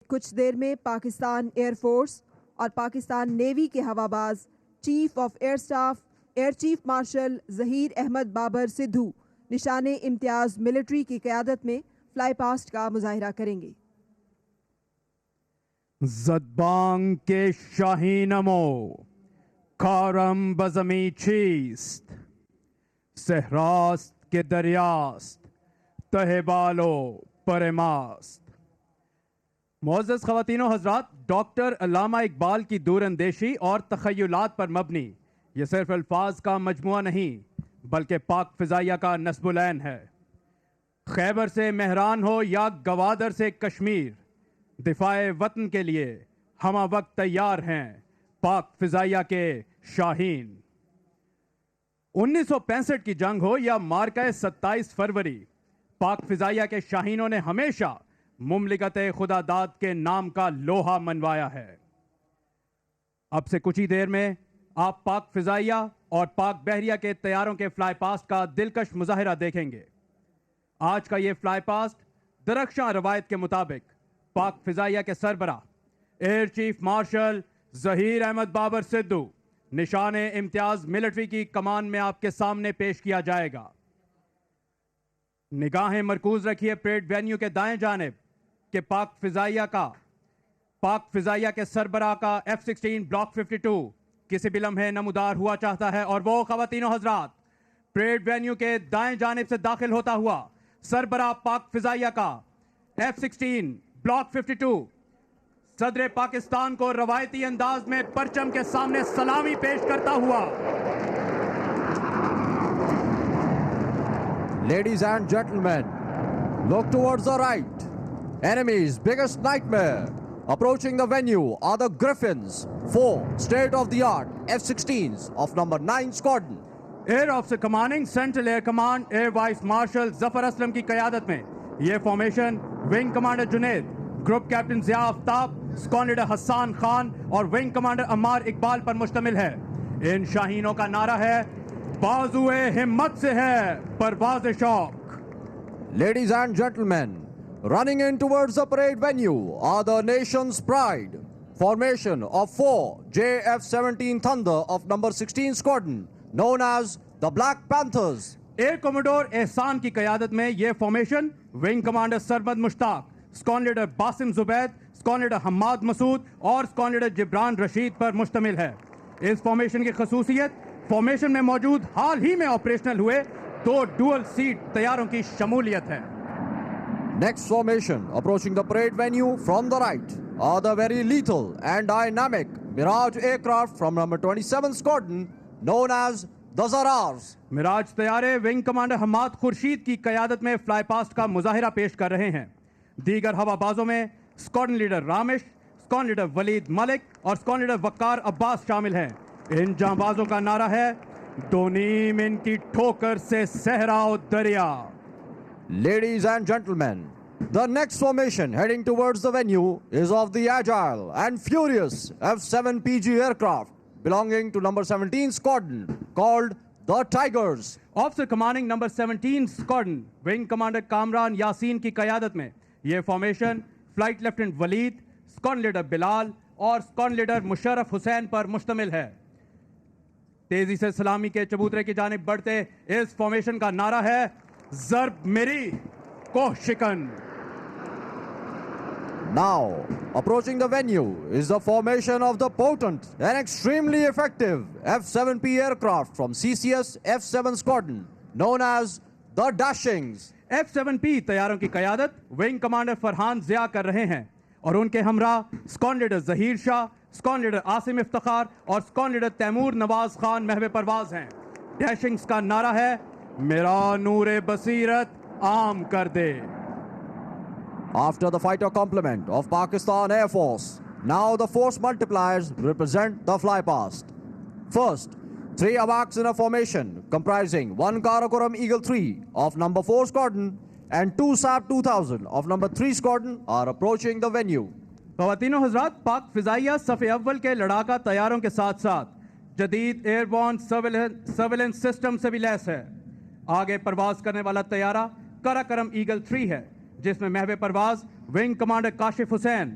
کچھ دیر میں Pakistan air force اور پاکستان نیوی کے ہواباز chief of air staff air chief marshal Zaheer Ahmed Babar Sidhu نشان امتیاز ملٹری کی قیادت میں فلائی پاسٹ کا مظاہرہ کریں گے۔ زدبانگ کے شاہینمو کارم بزمی چیست سہراست کے دریاست تہ بالو پرماست۔ معزز خواتین و حضرات، ڈاکٹر علامہ اقبال کی دور اندیشی اور تخیلات پر مبنی یہ صرف الفاظ کا مجموعہ نہیں بلکہ پاک فضائیہ کا نصب العین ہے۔ خیبر سے مہران ہو یا گوادر سے کشمیر، دفاع وطن کے لیے ہمہ وقت تیار ہیں پاک فضائیہ کے شاہین۔ 1965 کی جنگ ہو یا مارکہ 27 فروری، پاک فضائیہ کے شاہینوں نے ہمیشہ مملکت خدا داد کے نام کا لوہا منوایا ہے۔ اب سے کچھ ہی دیر میں آپ پاک فضائیہ اور پاک بحریہ کے طیاروں کے فلائی پاسٹ کا دلکش مظاہرہ دیکھیں گے۔ آج کا یہ فلائی پاسٹ درخشاں روایت کے مطابق پاک فضائیہ کے سربراہ air chief marshal Zaheer Ahmed Babar Sidhu نشان امتیاز ملٹری کی کمان میں آپ کے سامنے پیش کیا جائے گا۔ نگاہیں مرکوز رکھیے پریڈ وینیو کے دائیں جانب کہ پاک فضائیہ کے سربراہ کا F-16 بلاک 52 کسی بھی لمحے نمودار ہوا چاہتا ہے، اور وہ خواتین و حضرات پریڈ وینیو کے دائیں جانب سے داخل ہوتا ہوا سربراہ پاک فضائیہ کا F-16 بلاک 52 صدر پاکستان کو روایتی انداز میں پرچم کے سامنے سلامی پیش کرتا ہوا۔ Ladies and gentlemen, look towards the right. Enemy's biggest nightmare. Approaching the venue are the Griffins, 4 state-of-the-art F-16s of number 9 Squadron. Air officer commanding central air command air vice marshal Zafar Aslam کی قیادت میں یہ formation wing commander Junaid, group captain Zia Aftab, squadron leader Hassan Khan اور wing commander Ammar Iqbal پر مشتمل ہے۔ ان شاہینوں کا نعرہ ہے بازوئے ہمت سے ہے پرواز شوق۔ Ladies and gentlemen, running in towards the parade venue are the nation's pride. Formation of 4 JF-17 Thunder of number 16 Squadron, known as the Black Panthers. Air commodore Ehsan کی قیادت میں یہ formation wing commander Sarmad Mushtaq, squadron leader Basim Zubaid, squadron leader Hammad Masood اور squadron leader Jibran Rasheed پر مشتمل ہے۔ اس formation کی خصوصیت فارمیشن میں موجود حال ہی میں آپریشنل ہوئے 2 ڈوئل سیٹ طیاروں کی شمولیت ہے۔ Next formation approaching the parade venue from the right are the very lethal and dynamic Mirage aircraft from number 27 Squadron, known as the Zarars. مراج طیارے ونگ کمانڈر حماد خورشید کی قیادت میں فلائی پاسٹ کا مظاہرہ پیش کر رہے ہیں۔ دیگر ہوا بازوں میں اسکواڈرن لیڈر رامش، اسکواڈرن لیڈر ولید ملک اور اسکواڈرن لیڈر وقار عباس شامل ہیں۔ ان جانبازوں کا نعرہ ہے دو نیم ان کی ٹھوکر سے صحرا و دریا۔ Ladies and gentlemen, the next formation heading towards the venue is of the agile and furious F-7PG aircraft belonging to number 17 Squadron, called the Tigers. Officer commanding number 17 squadron wing commander Kamran Yasin کی قیادت میں یہ formation flight lieutenant ولید، squadron leader بلال اور squadron leader Musharraf حسین پر مشتمل ہے۔ تیزی سے سلامی کے چبوترے کی جانب بڑھتے اس فارمیشن کا نعرہ ہے ضرب میری کوہ شکن۔ Now, approaching the venue is the formation of the potent and extremely effective F-7P aircraft from CCS F-7 Squadron, known as the Dashings. F-7P طیاروں کی قیادت ونگ کمانڈر فرحان ضیاء کر رہے ہیں اور ان کے ہمراہ اسکواڈرن لیڈر ظہیر شاہ، اسکواڈرن لیڈر عاصم افتخار اور squadron leader Timur Nawaz Khan محو پرواز ہیں۔ ڈیشنگز کا نعرہ ہے میرا نور بصیرت عام کر دے۔ After the fighter complement of Pakistan Air Force, now the force multipliers represent the fly past. First, 3 AWACS in a formation comprising 1 Karakoram Eagle 3 of number 4 Squadron and 2 SAP 2000 of number 3 Squadron are approaching the venue. خواتین و حضرات، پاک فضائیہ صف اول کے لڑاکا طیاروں کے ساتھ ساتھ جدید ایئر بورن سرویلنس سسٹم سے بھی لیس ہے۔ آگے پرواز کرنے والا طیارہ کراکرم ایگل 3 ہے، جس میں محو پرواز wing commander Kashif Hussain,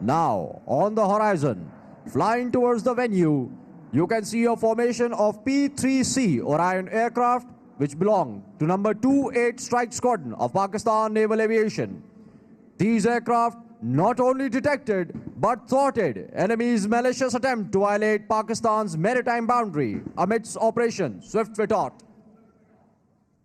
Now, on the horizon, flying towards the venue, you can see a formation of P-3C Orion aircraft which belong to number 28 Strike Squadron of Pakistan Naval Aviation. These aircraft not only detected but thwarted enemy's malicious attempt to violate Pakistan's maritime boundary amidst Operation Swift Retort.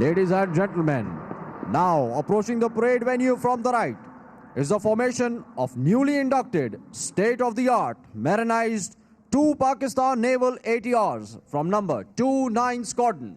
Ladies and gentlemen, now approaching the parade venue from the right is the formation of newly inducted state-of-the-art Marinized 2 Pakistan Naval ATRs from number 29 Squadron.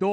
2